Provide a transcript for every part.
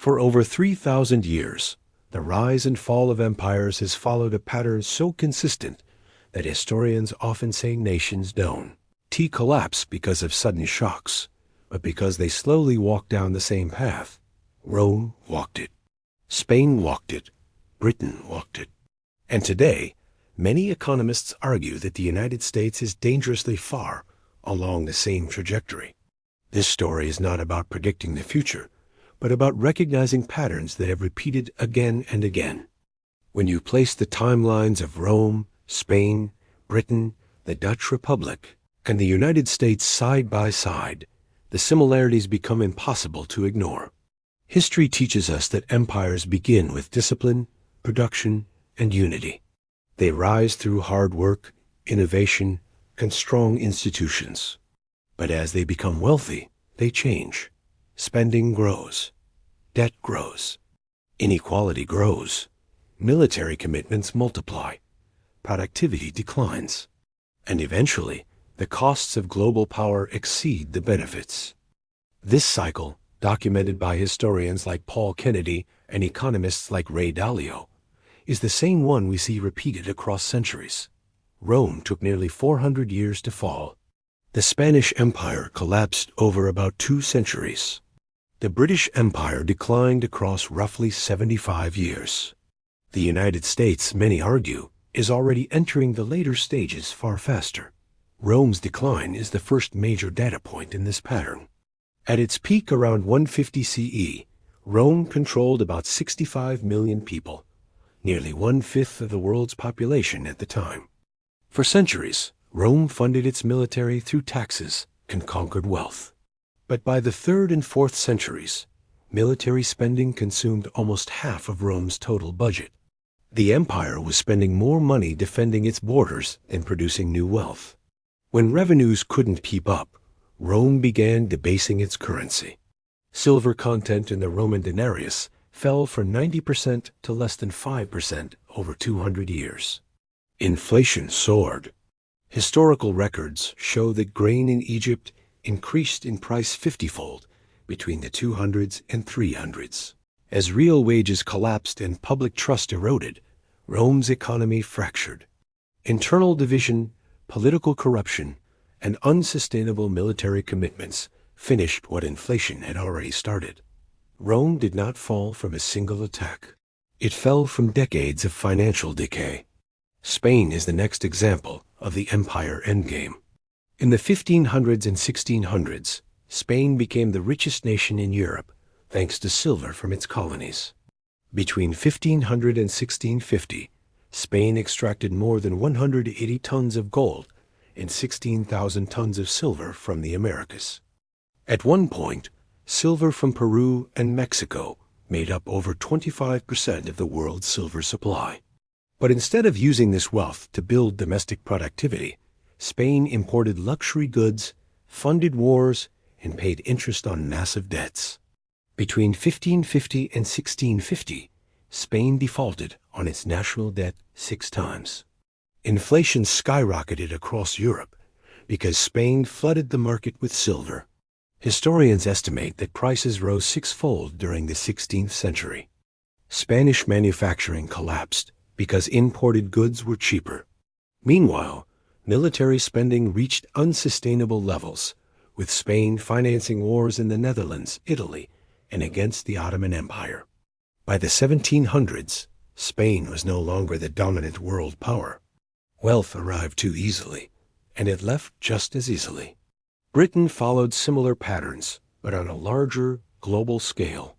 For over 3,000 years, the rise and fall of empires has followed a pattern so consistent that historians often say nations don't collapse because of sudden shocks, but because they slowly walk down the same path. Rome walked it. Spain walked it. Britain walked it. And today, many economists argue that the United States is dangerously far along the same trajectory. This story is not about predicting the future, but about recognizing patterns that have repeated again and again. When you place the timelines of Rome, Spain, Britain, the Dutch Republic, and the United States side by side, the similarities become impossible to ignore. History teaches us that empires begin with discipline, production, and unity. They rise through hard work, innovation, and strong institutions. But as they become wealthy, they change. Spending grows. Debt grows. Inequality grows. Military commitments multiply. Productivity declines. And eventually, the costs of global power exceed the benefits. This cycle, documented by historians like Paul Kennedy and economists like Ray Dalio, is the same one we see repeated across centuries. Rome took nearly 400 years to fall. The Spanish Empire collapsed over about 2 centuries. The British Empire declined across roughly 75 years. The United States, many argue, is already entering the later stages far faster. Rome's decline is the first major data point in this pattern. At its peak around 150 CE, Rome controlled about 65 million people, nearly 1/5 of the world's population at the time. For centuries, Rome funded its military through taxes and conquered wealth. But by the 3rd and 4th centuries, military spending consumed almost half of Rome's total budget. The empire was spending more money defending its borders than producing new wealth. When revenues couldn't keep up, Rome began debasing its currency. Silver content in the Roman denarius fell from 90% to less than 5% over 200 years. Inflation soared. Historical records show that grain in Egypt increased in price 50-fold between the 200s and 300s. As real wages collapsed and public trust eroded, Rome's economy fractured. Internal division, political corruption, and unsustainable military commitments finished what inflation had already started. Rome did not fall from a single attack. It fell from decades of financial decay. Spain is the next example of the Empire Endgame. In the 1500s and 1600s, Spain became the richest nation in Europe thanks to silver from its colonies. Between 1500 and 1650, Spain extracted more than 180 tons of gold and 16,000 tons of silver from the Americas. At one point, silver from Peru and Mexico made up over 25% of the world's silver supply. But instead of using this wealth to build domestic productivity, Spain imported luxury goods, funded wars, and paid interest on massive debts. Between 1550 and 1650, Spain defaulted on its national debt 6 times. Inflation skyrocketed across Europe because Spain flooded the market with silver. Historians estimate that prices rose 6-fold during the 16th century. Spanish manufacturing collapsed because imported goods were cheaper. Meanwhile, military spending reached unsustainable levels, with Spain financing wars in the Netherlands, Italy, and against the Ottoman Empire. By the 1700s, Spain was no longer the dominant world power. Wealth arrived too easily, and it left just as easily. Britain followed similar patterns, but on a larger, global scale.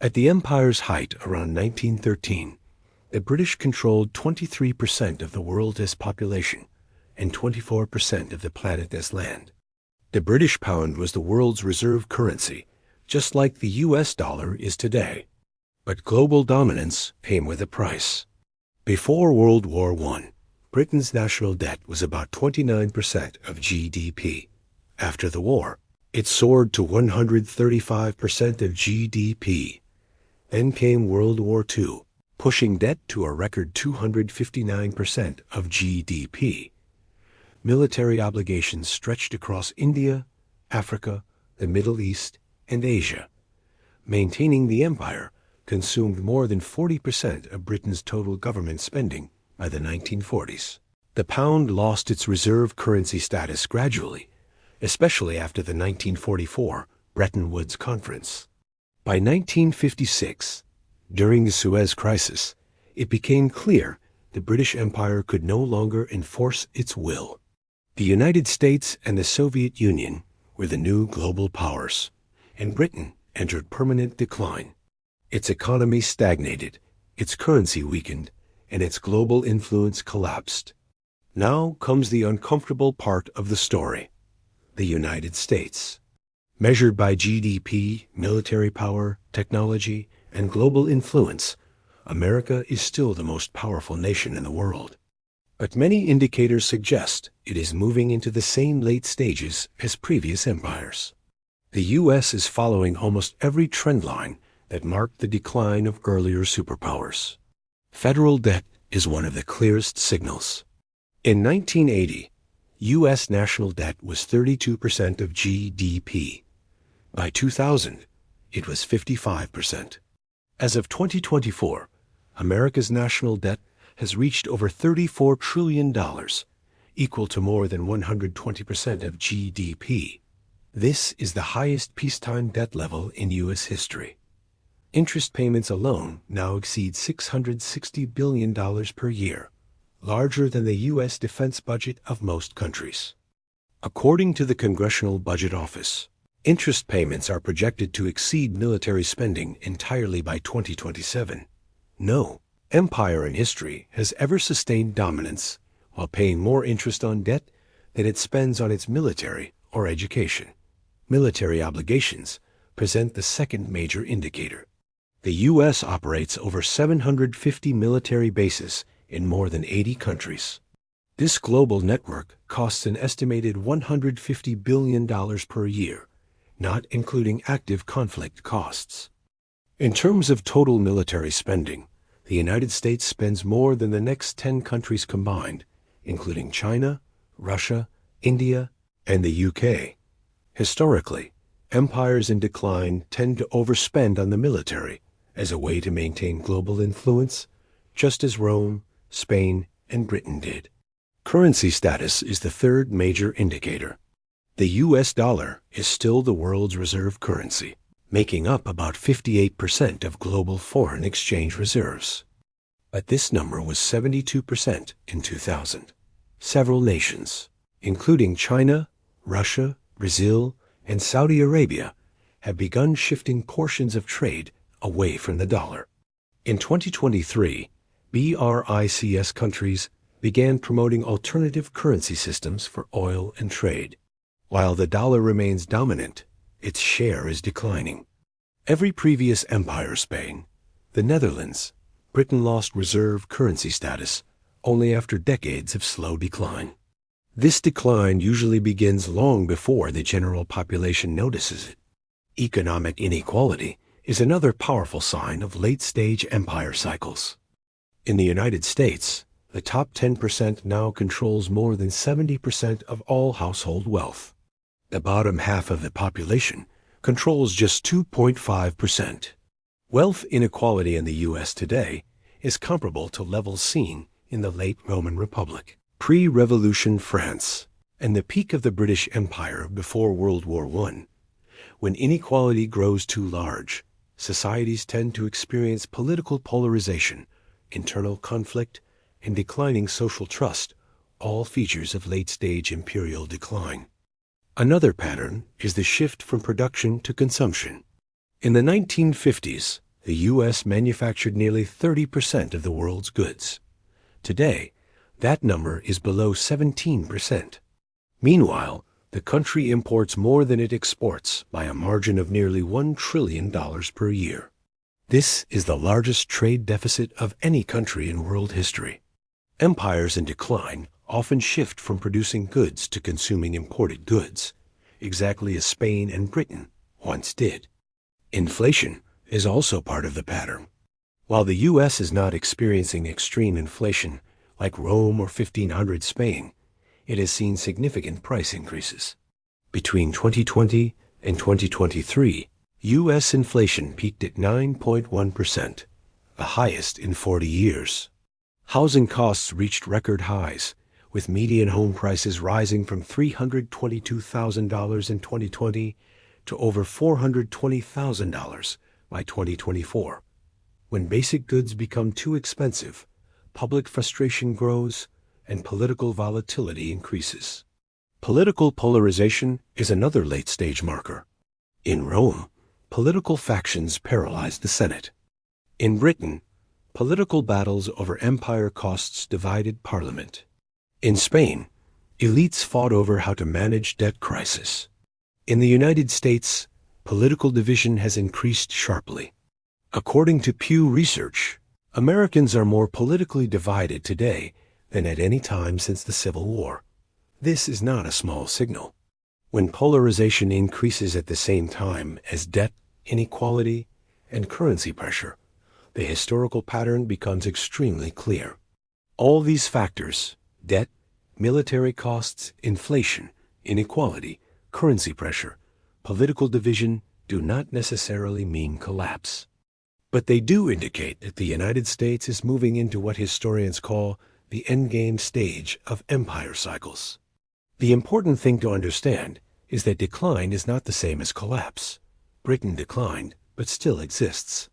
At the empire's height around 1913, the British controlled 23% of the world's population and 24% of the planet's land. The British pound was the world's reserve currency, just like the US dollar is today. But global dominance came with a price. Before World War I, Britain's national debt was about 29% of GDP. After the war, it soared to 135% of GDP. Then came World War II, pushing debt to a record 259% of GDP. Military obligations stretched across India, Africa, the Middle East, and Asia. Maintaining the empire consumed more than 40% of Britain's total government spending by the 1940s. The pound lost its reserve currency status gradually, especially after the 1944 Bretton Woods Conference. By 1956, during the Suez Crisis, it became clear the British Empire could no longer enforce its will. The United States and the Soviet Union were the new global powers, and Britain entered permanent decline. Its economy stagnated, its currency weakened, and its global influence collapsed. Now comes the uncomfortable part of the story. The United States. Measured by GDP, military power, technology, and global influence, America is still the most powerful nation in the world. But many indicators suggest it is moving into the same late stages as previous empires. The U.S. is following almost every trend line that marked the decline of earlier superpowers. Federal debt is one of the clearest signals. In 1980, U.S. national debt was 32% of GDP. By 2000, it was 55%. As of 2024, America's national debt has reached over $34 trillion, equal to more than 120% of GDP. This is the highest peacetime debt level in U.S. history. Interest payments alone now exceed $660 billion per year, larger than the U.S. defense budget of most countries. According to the Congressional Budget Office, interest payments are projected to exceed military spending entirely by 2027. No empire in history has ever sustained dominance while paying more interest on debt than it spends on its military or education. Military obligations present the second major indicator. The U.S. operates over 750 military bases in more than 80 countries. This global network costs an estimated $150 billion per year, not including active conflict costs. In terms of total military spending, the United States spends more than the next 10 countries combined, including China, Russia, India, and the UK. Historically, empires in decline tend to overspend on the military as a way to maintain global influence, just as Rome, Spain, and Britain did. Currency status is the third major indicator. The U.S. dollar is still the world's reserve currency, making up about 58% of global foreign exchange reserves. But this number was 72% in 2000. Several nations, including China, Russia, Brazil, and Saudi Arabia, have begun shifting portions of trade away from the dollar. In 2023, BRICS countries began promoting alternative currency systems for oil and trade. While the dollar remains dominant, its share is declining. Every previous empire, Spain, the Netherlands, Britain lost reserve currency status only after decades of slow decline. This decline usually begins long before the general population notices it. Economic inequality is another powerful sign of late-stage empire cycles. In the United States, the top 10% now controls more than 70% of all household wealth. The bottom half of the population controls just 2.5%. Wealth inequality in the U.S. today is comparable to levels seen in the late Roman Republic, pre-Revolution France, and the peak of the British Empire before World War I. When inequality grows too large, societies tend to experience political polarization, internal conflict, and declining social trust, all features of late-stage imperial decline. Another pattern is the shift from production to consumption. In the 1950s, the U.S. manufactured nearly 30% of the world's goods. Today, that number is below 17%. Meanwhile, the country imports more than it exports by a margin of nearly $1 trillion per year. This is the largest trade deficit of any country in world history. Empires in decline often shift from producing goods to consuming imported goods, exactly as Spain and Britain once did. Inflation is also part of the pattern. While the U.S. is not experiencing extreme inflation like Rome or 1500 Spain, it has seen significant price increases. Between 2020 and 2023, U.S. inflation peaked at 9.1%, the highest in 40 years. Housing costs reached record highs, with median home prices rising from $322,000 in 2020 to over $420,000 by 2024. When basic goods become too expensive, public frustration grows and political volatility increases. Political polarization is another late-stage marker. In Rome, political factions paralyzed the Senate. In Britain, political battles over empire costs divided Parliament. In Spain, elites fought over how to manage debt crisis. In the United States, political division has increased sharply. According to Pew Research, Americans are more politically divided today than at any time since the Civil War. This is not a small signal. When polarization increases at the same time as debt, inequality, and currency pressure, the historical pattern becomes extremely clear. All these factors, debt, military costs, inflation, inequality, currency pressure, political division, do not necessarily mean collapse. But they do indicate that the United States is moving into what historians call the endgame stage of empire cycles. The important thing to understand is that decline is not the same as collapse. Britain declined, but still exists.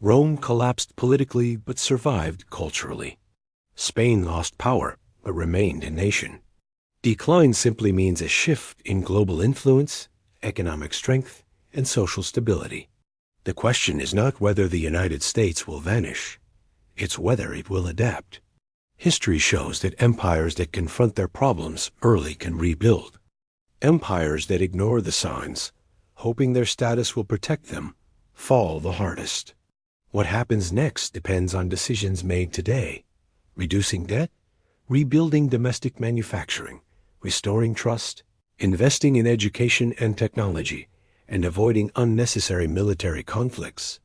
Rome collapsed politically, but survived culturally. Spain lost power, but remained a nation. Decline simply means a shift in global influence, economic strength, and social stability. The question is not whether the United States will vanish. It's whether it will adapt. History shows that empires that confront their problems early can rebuild. Empires that ignore the signs, hoping their status will protect them, fall the hardest. What happens next depends on decisions made today: reducing debt, rebuilding domestic manufacturing, restoring trust, investing in education and technology, and avoiding unnecessary military conflicts.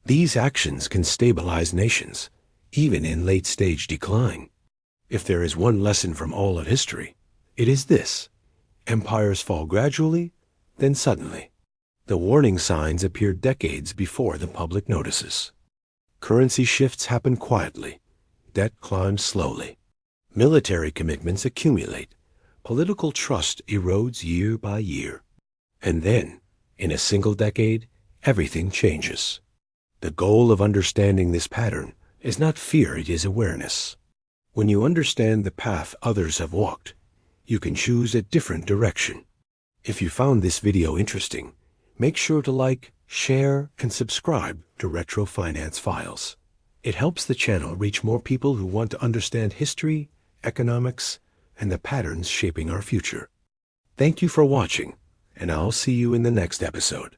These actions can stabilize nations, even in late-stage decline. If there is one lesson from all of history, it is this: empires fall gradually, then suddenly. The warning signs appear decades before the public notices. Currency shifts happen quietly. Debt climbs slowly. Military commitments accumulate. Political trust erodes year by year. And then, in a single decade, everything changes. The goal of understanding this pattern is not fear, it is awareness. When you understand the path others have walked, you can choose a different direction. If you found this video interesting, make sure to like, share, and subscribe to Retro Finance Files. It helps the channel reach more people who want to understand history, economics, and the patterns shaping our future. Thank you for watching, and I'll see you in the next episode.